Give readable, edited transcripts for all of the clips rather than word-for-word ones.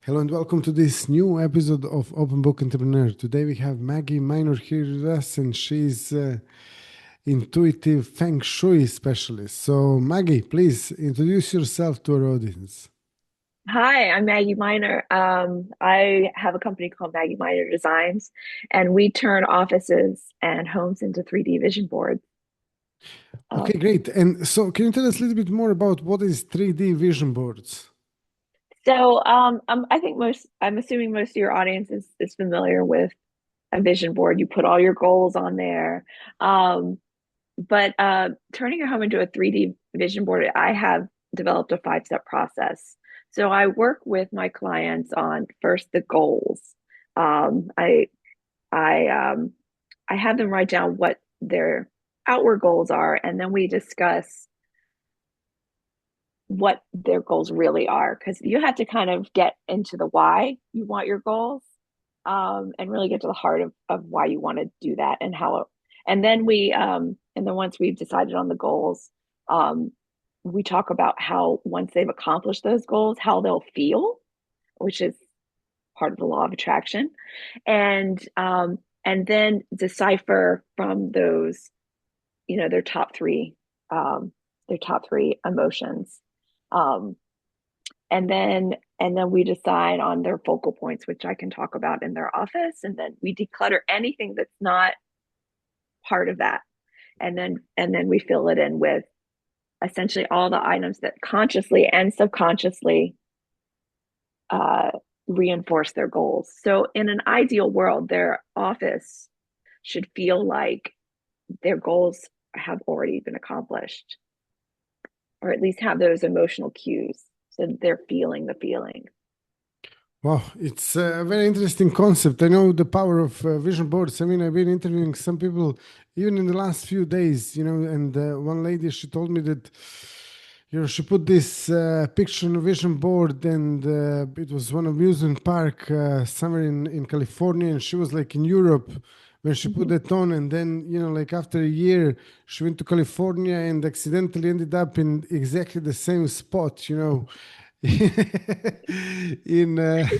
Hello and welcome to this new episode of Open Book Entrepreneur. Today we have Maggie Minor here with us, and she's intuitive Feng Shui specialist. So, Maggie, please introduce yourself to our audience. Hi, I'm Maggie Minor. I have a company called Maggie Minor Designs, and we turn offices and homes into 3D vision boards. Okay, Um, great. And so, can you tell us a little bit more about what is 3D vision boards? I think I'm assuming most of your audience is familiar with a vision board. You put all your goals on there. But turning your home into a 3D vision board, I have developed a five-step process. So I work with my clients on first the goals. Um, I I I have them write down what their outward goals are, and then we discuss what their goals really are. Because you have to kind of get into the why you want your goals, and really get to the heart of why you want to do that and how. And then once we've decided on the goals, um, we talk about how once they've accomplished those goals, how they'll feel, which is part of the law of attraction, and um, and then decipher from those, their um, top three emotions, um, and then we decide on their focal points, which I can talk about in their office, and then we declutter anything that's not part of that, and then we fill it in with essentially all the items that consciously and subconsciously uh, reinforce their goals. So, in an ideal world, their office should feel like their goals have already been accomplished, or at least have those emotional cues so that they're feeling the feeling. Wow, it's a very interesting concept. I know the power of vision boards. I mean, I've been interviewing some people even in the last few days, and one lady, she told me that, she put this picture on a vision board, and it was one amusement park somewhere in California, and she was like in Europe when she put Mhm. that on. And then, like after a year, she went to California and accidentally ended up in exactly the same spot, in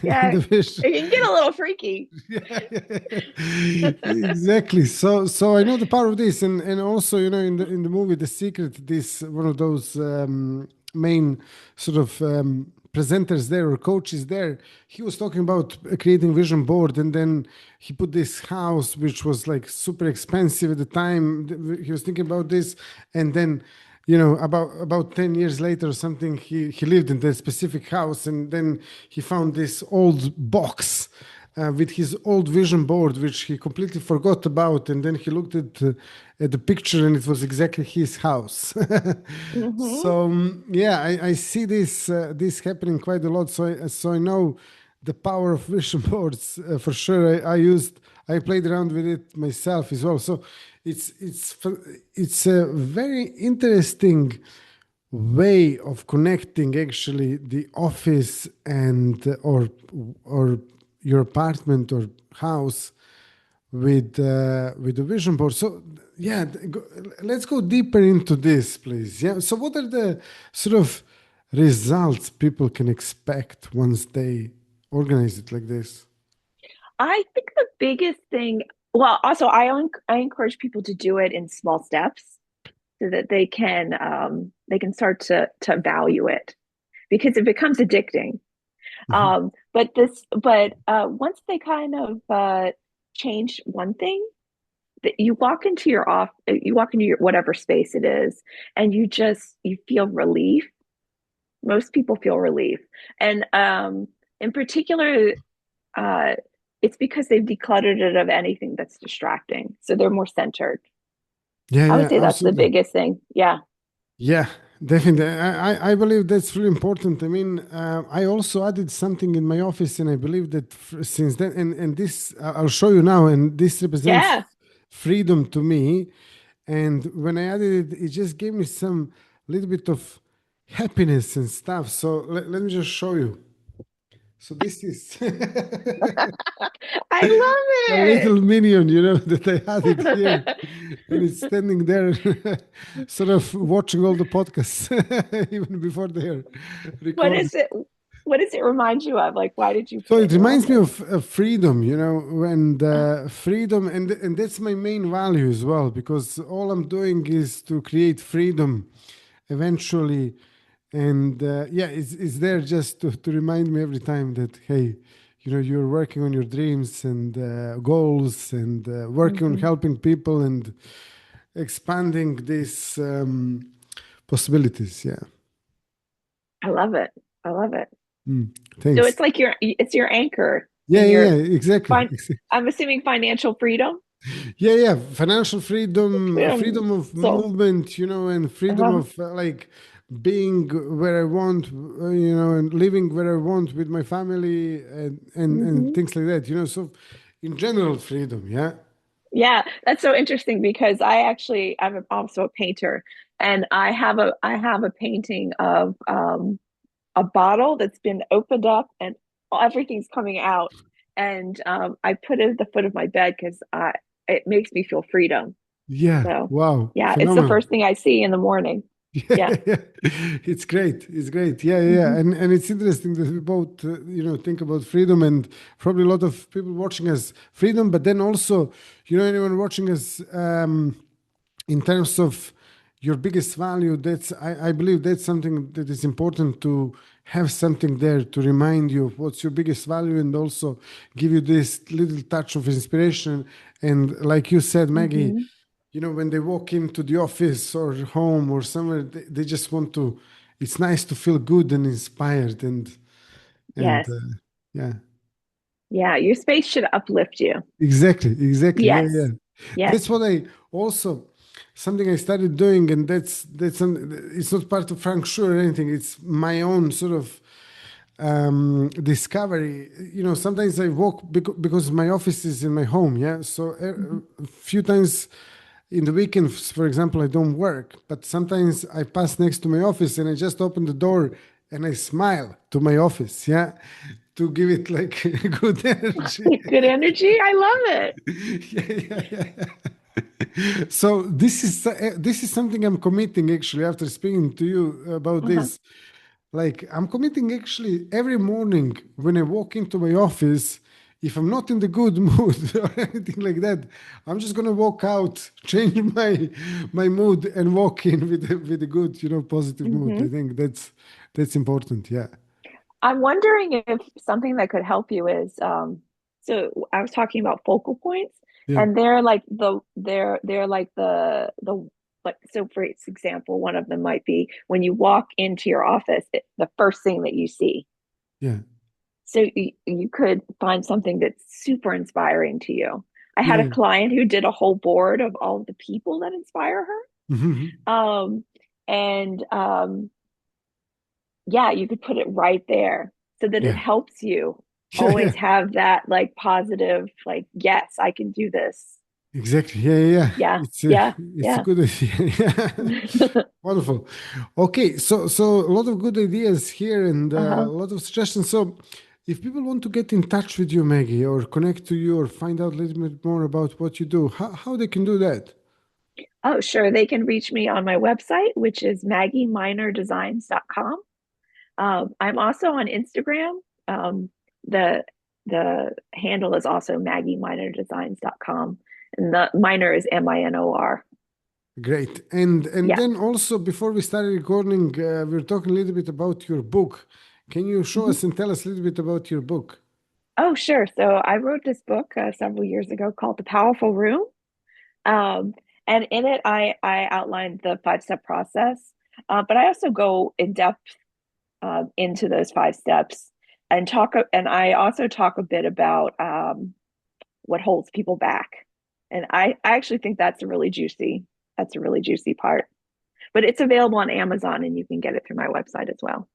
Yeah, the fish. it can get a little freaky. Yeah, exactly. So I know the power of this, and also, in the movie The Secret, this one of those main sort of presenters there, or coaches there, he was talking about creating vision board, and then he put this house which was like super expensive at the time. He was thinking about this, and then, about 10 years later or something, he lived in that specific house, and then he found this old box with his old vision board, which he completely forgot about. And then he looked at the picture, and it was exactly his house. Hmm. So yeah, I see this happening quite a lot. So I know the power of vision boards for sure. I played around with it myself as well. So it's a very interesting way of connecting actually the office and or your apartment or house with the vision board. So yeah, let's go deeper into this, please. Yeah. So what are the sort of results people can expect once they organize it like this? I think the biggest thing, well, also I encourage people to do it in small steps so that they can start to value it, because it becomes addicting. Mhm. But once they kind of change one thing, that you walk into your whatever space it is, and you feel relief. Most people feel relief, and in particular, uh, it's because they've decluttered it of anything that's distracting, so they're more centered. Yeah, I would yeah, say that's the absolutely. biggest thing. Yeah. Yeah, definitely. I believe that's really important. I mean, I also added something in my office, and I believe that since then, and this I'll show you now, and this represents Yeah. freedom to me. And when I added it, it just gave me some little bit of happiness and stuff. So let me just show you. So this is I a love little minion, that I added here, it. and it's standing there, sort of watching all the podcasts, even before they're What recorded. is it? What does it remind you of? Like, why did you So put it it in your reminds me office? of freedom, and freedom, and that's my main value as well, because all I'm doing is to create freedom eventually. And yeah, it's there just to remind me every time that, hey, you're working on your dreams and goals, and working on Hmm. helping people and expanding these possibilities. Yeah. I love it. I love it. Mm, So thanks. it's like it's your anchor Yeah, in yeah, your yeah, exactly. fin I'm assuming financial freedom. Yeah, yeah, financial freedom, Freedom. freedom of So, movement, and freedom uh-huh. of like being where I want, and living where I want with my family, and Hmm. things like that, So, in general, freedom. Yeah, Yeah, that's so interesting because I'm also a painter, and I have a painting of a bottle that's been opened up and everything's coming out, and I put it at the foot of my bed because I it makes me feel freedom. yeah. So Wow, yeah, it's the phenomenal. first thing I see in the morning. Yeah. Yeah, yeah. It's great. It's great. Yeah, yeah, yeah. Hmm. And it's interesting that we both, think about freedom, and probably a lot of people watching us freedom, but then also, anyone watching us. In terms of your biggest value, I believe that's something that is important, to have something there to remind you of what's your biggest value, and also give you this little touch of inspiration. And like you said, Maggie, Hmm. when they walk into the office or home or somewhere, they just want to, it's nice to feel good and inspired, and Yes. yeah. Yeah, your space should uplift you. Exactly, exactly. Yeah, yeah. Yes. Yes. That's what I also, something I started doing, and it's not part of Feng Shui or anything. It's my own sort of discovery. Sometimes I walk, because my office is in my home. Yeah, so Mhm. a few times in the weekends, for example, I don't work, but sometimes I pass next to my office and I just open the door and I smile to my office. Yeah, to give it like good energy. Good energy. I love it. Yeah, yeah, yeah. So this is something I'm committing, actually, after speaking to you about Uh-huh. this. Like, I'm committing, actually, every morning when I walk into my office, if I'm not in the good mood or anything like that, I'm just gonna walk out, change my mood, and walk in with a good, positive mood. I Hmm. think that's important. Yeah, I'm wondering if something that could help you is so I was talking about focal points, yeah, and they're like the like, so for example, one of them might be when you walk into your office, the first thing that you see. yeah, So you could find something that's super inspiring to you. I had a yeah. client who did a whole board of all of the people that inspire Mhm. her. And Yeah, you could put it right there so that it Yeah, helps you yeah, yeah. always have that like positive, like, yes, I can do this. Exactly. Yeah, yeah, yeah. Yeah, It's a yeah, it's a yeah. good idea. Yeah. Wonderful. Okay, so a lot of good ideas here, and a Uh-huh. lot of suggestions. So, if people want to get in touch with you, Maggie, or connect to you, or find out a little bit more about what you do, how they can do that? Oh, sure. They can reach me on my website, which is MaggieMinorDesigns.com. I'm also on Instagram. The the handle is also MaggieMinorDesigns.com. And the minor is Minor. Great. And Yeah. then also, before we started recording, we were talking a little bit about your book. Can you show Mhm. us and tell us a little bit about your book? Oh, sure. So I wrote this book several years ago called The Powerful Room. Um, and in it, I outlined the 5-step process, but I also go in depth into those 5 steps and talk. And I also talk a bit about what holds people back. And I actually think that's a really juicy part. But it's available on Amazon, and you can get it through my website as well.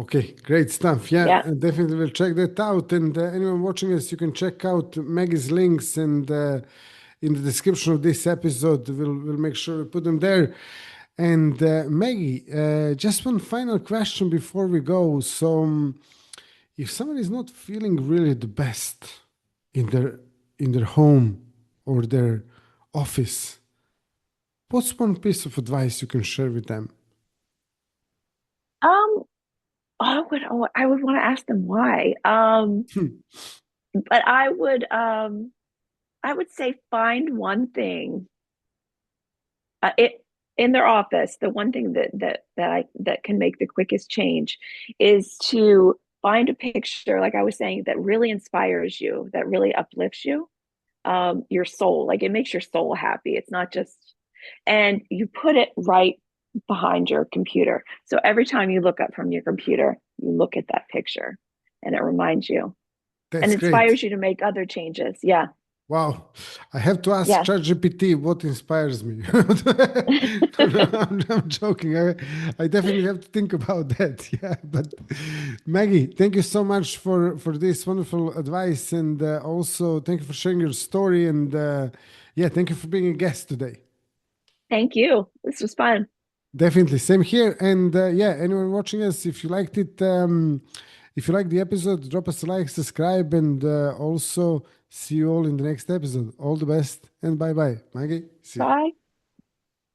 Okay, great stuff. Yeah, Yeah. definitely will check that out. And anyone watching us, you can check out Maggie's links, and in the description of this episode, we'll make sure we put them there. And Maggie, just one final question before we go. So, if someone is not feeling really the best in their home or their office, what's one piece of advice you can share with them? Um, I would want to ask them why. But I would say find one thing it in their office. The one thing that can make the quickest change is to find a picture, like I was saying, that really inspires you, that really uplifts you, your soul. Like it makes your soul happy. It's not just, and you put it right behind your computer. So every time you look up from your computer, you look at that picture and it reminds you and That's great. inspires you to make other changes. Yeah. Wow. I have to ask Yeah. ChatGPT what inspires me. No, I'm joking. I definitely have to think about that. Yeah. But Maggie, thank you so much for this wonderful advice. And also, thank you for sharing your story. And yeah, thank you for being a guest today. Thank you. This was fun. Definitely. Same here. And yeah, anyone watching us, if you liked it, if you liked the episode, drop us a like, subscribe, and also see you all in the next episode. All the best and bye bye. Maggie, see you. Bye.